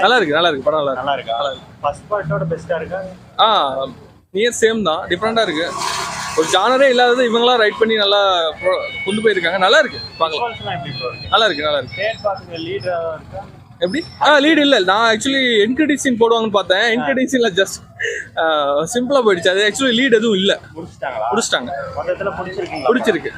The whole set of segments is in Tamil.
நல்லா இருக்கு படம் நல்லா இருக்கா? ஃபர்ஸ்ட் பார்ட்டோட பெஸ்டா இருக்கா? நியர் சேம் தான், டிஃப்ரெண்டா இருக்கு. ஒரு ஜானரே இல்லாதது இவங்களாம் ரைட் பண்ணி நல்லா கொண்டு போயிருக்காங்க. நல்லா இருக்கு, பார்க்கலாம். நல்லா இருக்கு. தேர்ட் பார்ட்ல லீட் இருக்கா? எப்படி? லீட் இல்ல. நான் ஆக்சுவலி என் கிரெடிட் சீன் போடுவாங்கன்னு பார்த்தேன். என் கிரெடிட் சீன்ல ஜஸ்ட் சிம்பிளா போயிடுச்சு. அது ஆக்சுவலி லீட் எதுவும் இல்ல. முடிச்சிட்டாங்க. மொத்தத்துல பிடிச்சிருக்கு.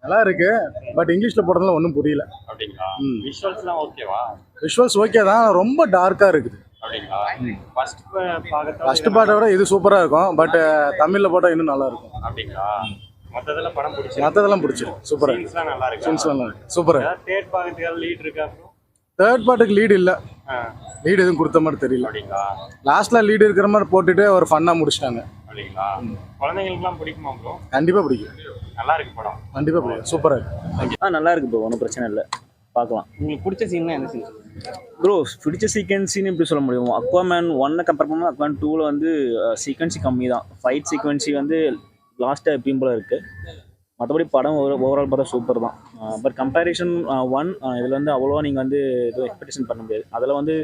நல்லா இருக்கு. பட் இங்கிலீஷ்ல போடுறதுல ஒன்றும் புரியல. அப்படிங்களா? விஷுவல்ஸ்லாம் ஓகேவா? விஷுவல்ஸ் ஓகே தான், ரொம்ப டார்க்கா இருக்குது. அப்படிங்களா? ஃபர்ஸ்ட் பார்ட்டை விட இது சூப்பரா இருக்கும். பட் தமிழ்ல போட்டா இன்னும் நல்லா இருக்கும். அப்படிங்களா? மொத்தத்துல படம் பிடிச்சிருக்கு. மற்றதெல்லாம் பிடிச்சிருக்கு. சூப்பரா இருக்கு. சீன்ஸ்லாம் நல்லா இருக்கு. சீன்ஸ்லாம் நல்லா இருக்கு. சூப்பரா இருக்கு. தேர்ட் பார்ட்டுக்கு லீட் இருக்கா? தேர்ட் பார்ட்டுக்கு லீடு இல்ல. லீடு எதுவும் கொடுத்த மாதிரி தெரியல. அப்படிங்களா? லாஸ்ட்ல லீடு இருக்கிற மாதிரி போட்டுட்டு ஒரு ஃபன்னா முடிச்சிட்டாங்க. அப்படிங்களா? குழந்தைங்களுக்குலாம் பிடிக்குமா ப்ரோ? கண்டிப்பா பிடிக்கும். நல்லா இருக்கு படம். கண்டிப்பா பிடிக்கும். சூப்பரா இருக்கு. நல்லா இருக்கு ப்ரோ, ஒன்றும் பிரச்சனை இல்லை, பார்க்கலாம். உங்களுக்கு பிடிச்ச சீன்னா என்ன சீன் ப்ரோ? பிடிச்ச சீக்வன்ஸின்னு எப்படி சொல்ல முடியும்? அக்வாமேன் 1 கம்பேர் பண்ணால் அக்வாமேன் 2 வந்து சீக்வன்ஸி கம்மி தான். ஃபைட் சீக்வன்ஸி வந்து லாஸ்ட்டாக எப்பயும் போல இருக்குது. மற்றபடி படம் ஓவரால் பார்த்தா சூப்பர் தான். பட் கம்பேரிஷன் 1 இதில் வந்து அவ்வளோவா நீங்கள் வந்து எதுவும் எக்ஸ்பெக்டேஷன் பண்ண முடியாது. அதில் வந்து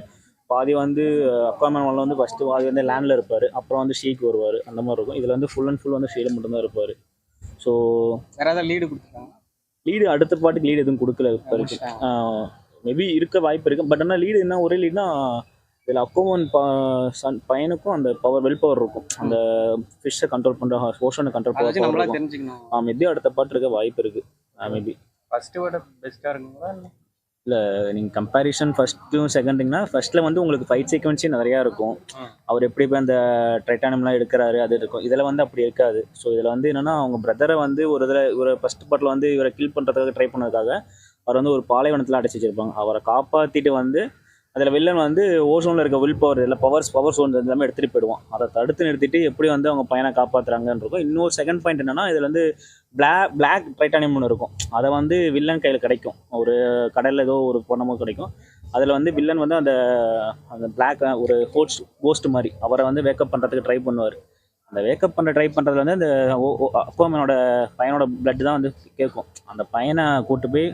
பாதி வந்து அக்வாமேன் 1ல வந்து ஃபஸ்ட்டு பாதி வந்து லேண்டில் இருப்பார், அப்புறம் வந்து ஷீக்கு வருவார், அந்த மாதிரி இருக்கும். இதில் வந்து ஃபுல் அண்ட் ஃபுல் வந்து ஷீடு மட்டும்தான் இருப்பார். ஸோ வேறு ஏதாவது லீடு கொடுத்துருக்காங்க? லீடு அடுத்த பாட்டுக்கு லீடு எதுவும் கொடுக்கல இப்போ இருக்கு. மேபி இருக்க வாய்ப்பு இருக்குது. பட் ஆனால் லீடு என்ன ஒரே லீட்னா இதில் அக்வாமேன் பையனுக்கும் அந்த வில் பவர் இருக்கும். அந்த ஃபிஷ்ஷை கண்ட்ரோல் பண்ணுற, ஓஷனை கண்ட்ரோல் பண்ணுற தெரிஞ்சுக்கணும். மேபி அடுத்த பாட்டு இருக்க வாய்ப்பு இருக்குது. மேபி ஃபர்ஸ்ட் விட பெஸ்ட்டாக இருக்குங்களா? இல்லை, நீங்கள் கம்பேரிஷன் ஃபஸ்ட்டும் செகண்டிங்னா ஃபர்ஸ்ட்டில் வந்து உங்களுக்கு ஃபைட் சீக்வன்ஸே நிறையா இருக்கும். அவர் எப்படி போய் அந்த டைட்டானியம்லாம் எடுக்கிறாரு அது இருக்கும். இதில் வந்து அப்படி இருக்காது. ஸோ இதில் வந்து என்னென்னா அவங்க பிரதரை வந்து இவரை ஃபஸ்ட் பார்ட்டில் வந்து இவரை கில் பண்ணுறதுக்காக ட்ரை பண்ணதுக்காக அவர் வந்து ஒரு பாலைவனத்தில் அடைச்சி வச்சிருப்பாங்க. அவரை காப்பாற்றிட்டு வந்து அதில் வில்லன் வந்து ஓசோனில் இருக்க வில் பவர் இல்லை பவர் சோன் எல்லாமே எடுத்துகிட்டு போயிடுவான். அதை தடுத்து நிறுத்திட்டு எப்படி வந்து அவங்க பையனை காப்பாற்றுறாங்கன்னு இருக்கும். இன்னொரு செகண்ட் பாயிண்ட் என்னென்னா இதில் வந்து பிளாக் டைட்டானியம் ஒன்று இருக்கும். அதை வந்து வில்லன் கையில் கிடைக்கும். ஒரு கடலில் ஏதோ ஒரு பொண்ணமோ கிடைக்கும். அதில் வந்து வில்லன் வந்து அந்த பிளாக் ஒரு கோஸ்ட் மாதிரி அவரை வந்து வேக்கப் பண்ணுறதுக்கு ட்ரை பண்ணுவார். அந்த வேக்கப் ட்ரை பண்ணுறதுல வந்து அந்த அக்வாமேனோட பையனோட பிளட் தான் வந்து கேட்கும். அந்த பையனை கூட்டு போய்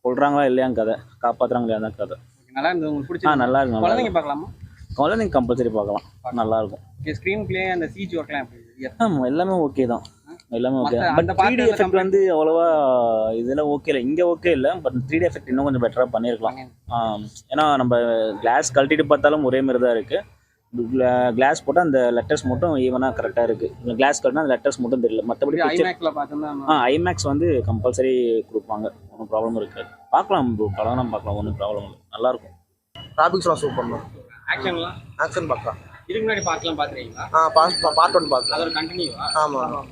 கொள்றாங்களா இல்லையான்னு கதை, காப்பாற்றுறாங்களா இல்லையா தான் கதை. நல்லா இருந்தது. உங்களுக்கு பிடிச்சா? நல்லா இருக்கும். குழந்தைங்க பார்க்கலாமா? குழந்தைங்க கம்பல்சரி பார்க்கலாம், நல்லா இருக்கும். ஸ்க்ரீன் பிளே அந்த சிஜி ஒர்க்லாம் எப்படி? எல்லாமே ஓகே தான், எல்லாமே ஓகே. பட் 3D எஃபெக்ட் வந்து அவ்வளோவா இதெல்லாம் ஓகே இல்லை, இங்கே ஓகே இல்லை. பட் 3D எஃபெக்ட் இன்னும் கொஞ்சம் பெட்டராக பண்ணியிருக்கலாம். ஏன்னா நம்ம கிளாஸ் கழட்டிட்டு பார்த்தாலும் ஒரே மாதிரி தான் இருக்குது. கிளாஸ் போட்டால் அந்த லெட்டர்ஸ் மட்டும் ஈவனாக கரெக்டாக இருக்குது. கிளாஸ் கட்டினா அந்த லெட்டர்ஸ் மட்டும் தெரியல. மற்றபடி ஐமேக்ஸ் வந்து கம்பல்சரி கொடுப்பாங்க, ஒன்றும் ப்ராப்ளம் இருக்காது. பார்க்கலாம் ப்ரோ, படம் பார்க்கலாம், ஒன்றும் ப்ராப்ளம் இல்லை, நல்லாயிருக்கும். டாபிக்ஸ்லாம் சூப்பர் தான். ஆக்ஷன் பார்க்கலாம். இதுக்கு முன்னாடி பார்த்துருக்கீங்களா? பார்ட் 1 பார்க்கலாம். அது ஒரு கண்டினியூவா? ஆமாம்.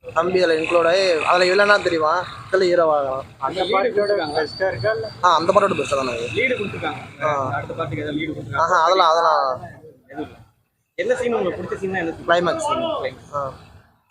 தம்பி அதில் இன்க்ளூட் ஆகி அதில் இல்லைன்னா தெரியுமா, இதில் ஹீரோவாகலாம். அந்த பாட்டோட பெஸ்ட்டாக இருக்கா? அந்த பாட்டோட பெஸ்ட்டாக தானே லீடு கொடுத்துருக்காங்க. அடுத்த பாட்டுக்கு ஏதாவது லீடு கொடுத்துருக்காங்க? அதெல்லாம் என்ன சீன் உங்களுக்கு பிடிச்ச சீன்? என்ன கிளைமேக்ஸ்.